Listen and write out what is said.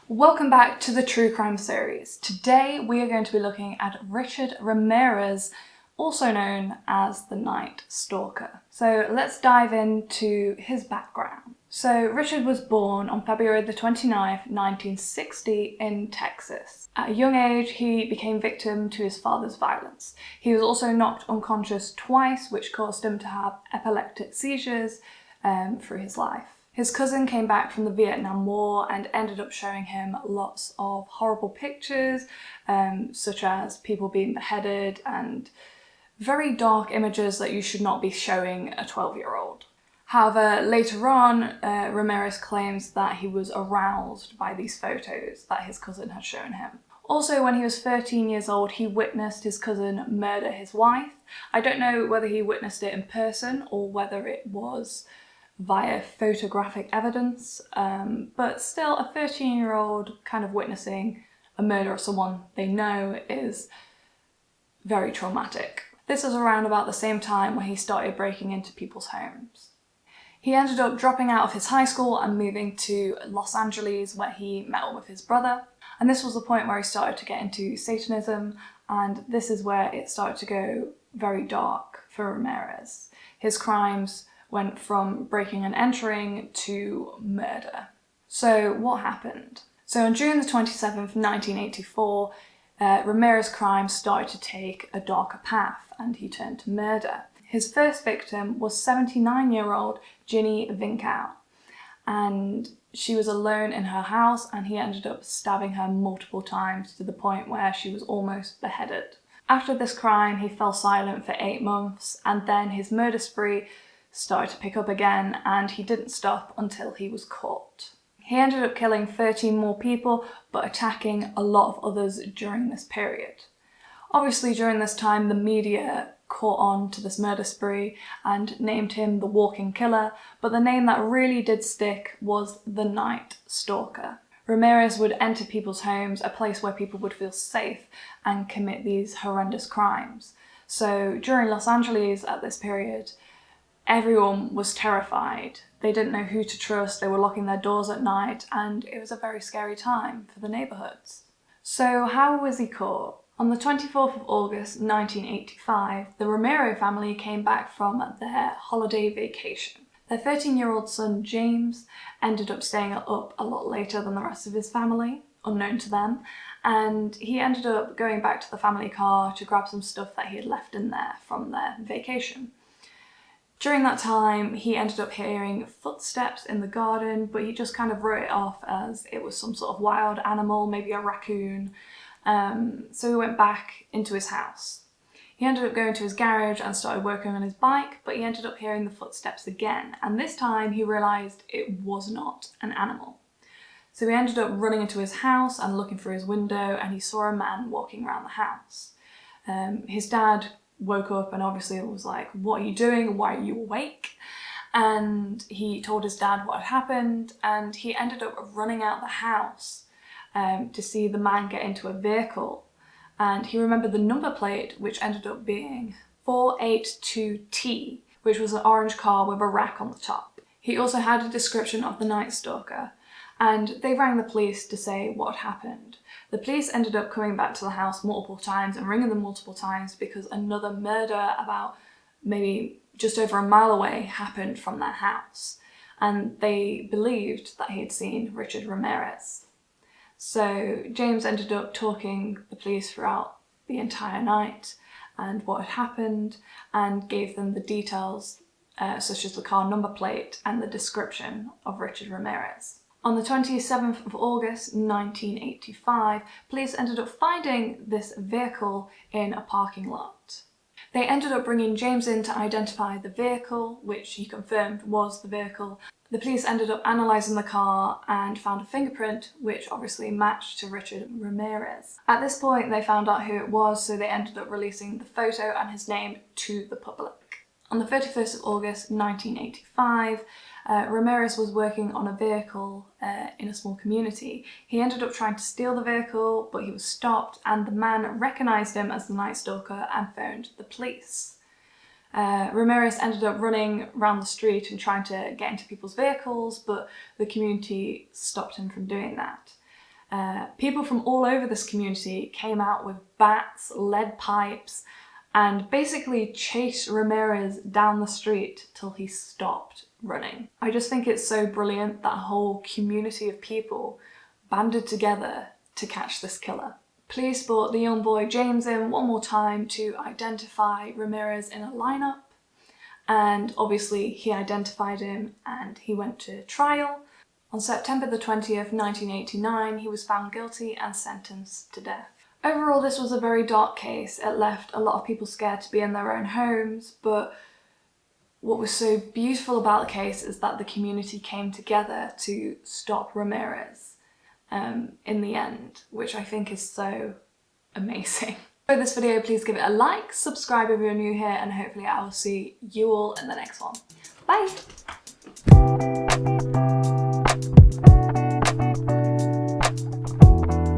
Welcome back to the True Crime series. Today we are going to be looking at Richard Ramirez, also known as the Night Stalker. So let's dive into his background. So Richard was born on February the 29th, 1960 in Texas. At a young age, he became victim to his father's violence. He was also knocked unconscious twice, which caused him to have epileptic seizures through his life. His cousin came back from the Vietnam War and ended up showing him lots of horrible pictures, such as people being beheaded and very dark images that you should not be showing a 12-year-old. However, later on, Ramirez claims that he was aroused by these photos that his cousin had shown him. Also, when he was 13 years old, he witnessed his cousin murder his wife. I don't know whether he witnessed it in person or whether it was via photographic evidence, but still a 13-year-old kind of witnessing a murder of someone they know is very traumatic. This was around about the same time when he started breaking into people's homes. He ended up dropping out of his high school and moving to Los Angeles, where he met up with his brother, and this was the point where he started to get into Satanism, and this is where it started to go very dark for Ramirez. His crimes went from breaking and entering to murder. So what happened? So on June the 27th, 1984, Ramirez's crimes started to take a darker path and he turned to murder. His first victim was 79-year-old Ginny Vinkow, and she was alone in her house and he ended up stabbing her multiple times to the point where she was almost beheaded. After this crime, he fell silent for 8 months, and then his murder spree started to pick up again, and he didn't stop until he was caught. He ended up killing 13 more people, but attacking a lot of others during this period. Obviously, during this time, the media caught on to this murder spree and named him the Walking Killer, but the name that really did stick was the Night Stalker. Ramirez would enter people's homes, a place where people would feel safe, and commit these horrendous crimes. So during Los Angeles at this period, everyone was terrified. They didn't know who to trust, they were locking their doors at night, and it was a very scary time for the neighbourhoods. So how was he caught? On the 24th of August 1985, the Ramirez family came back from their holiday vacation. Their 13-year-old son James ended up staying up a lot later than the rest of his family, unknown to them, and he ended up going back to the family car to grab some stuff that he had left in there from their vacation. During that time, he ended up hearing footsteps in the garden, but he just kind of wrote it off as it was some sort of wild animal, maybe a raccoon. So he went back into his house. He ended up going to his garage and started working on his bike, but he ended up hearing the footsteps again, and this time he realised it was not an animal. So he ended up running into his house and looking through his window, and he saw a man walking around the house. His dad woke up and obviously was like, "What are you doing? Why are you awake?" And he told his dad what had happened, and he ended up running out the house to see the man get into a vehicle. And he remembered the number plate, which ended up being 482T, which was an orange car with a rack on the top. He also had a description of the Night Stalker, and they rang the police to say what had happened. The police ended up coming back to the house multiple times and ringing them multiple times because another murder about maybe just over a mile away happened from their house, and they believed that he had seen Richard Ramirez. So James ended up talking the police throughout the entire night and what had happened, and gave them the details such as the car number plate and the description of Richard Ramirez. On the 27th of August 1985, police ended up finding this vehicle in a parking lot. They ended up bringing James in to identify the vehicle, which he confirmed was the vehicle. The police ended up analysing the car and found a fingerprint, which obviously matched to Richard Ramirez. At this point, they found out who it was, so they ended up releasing the photo and his name to the public. On the 31st of August 1985, Ramirez was working on a vehicle in a small community. He ended up trying to steal the vehicle, but he was stopped, and the man recognised him as the Night Stalker and phoned the police. Ramirez ended up running around the street and trying to get into people's vehicles, but the community stopped him from doing that. People from all over this community came out with bats, lead pipes, and basically chased Ramirez down the street till he stopped running. I just think it's so brilliant that a whole community of people banded together to catch this killer. Police brought the young boy James in one more time to identify Ramirez in a lineup, and obviously he identified him and he went to trial. On September the 20th, 1989, he was found guilty and sentenced to death. Overall, this was a very dark case. It left a lot of people scared to be in their own homes, but what was so beautiful about the case is that the community came together to stop Ramirez in the end, which I think is so amazing. For this video, please give it a like, subscribe if you're new here, and hopefully I will see you all in the next one. Bye!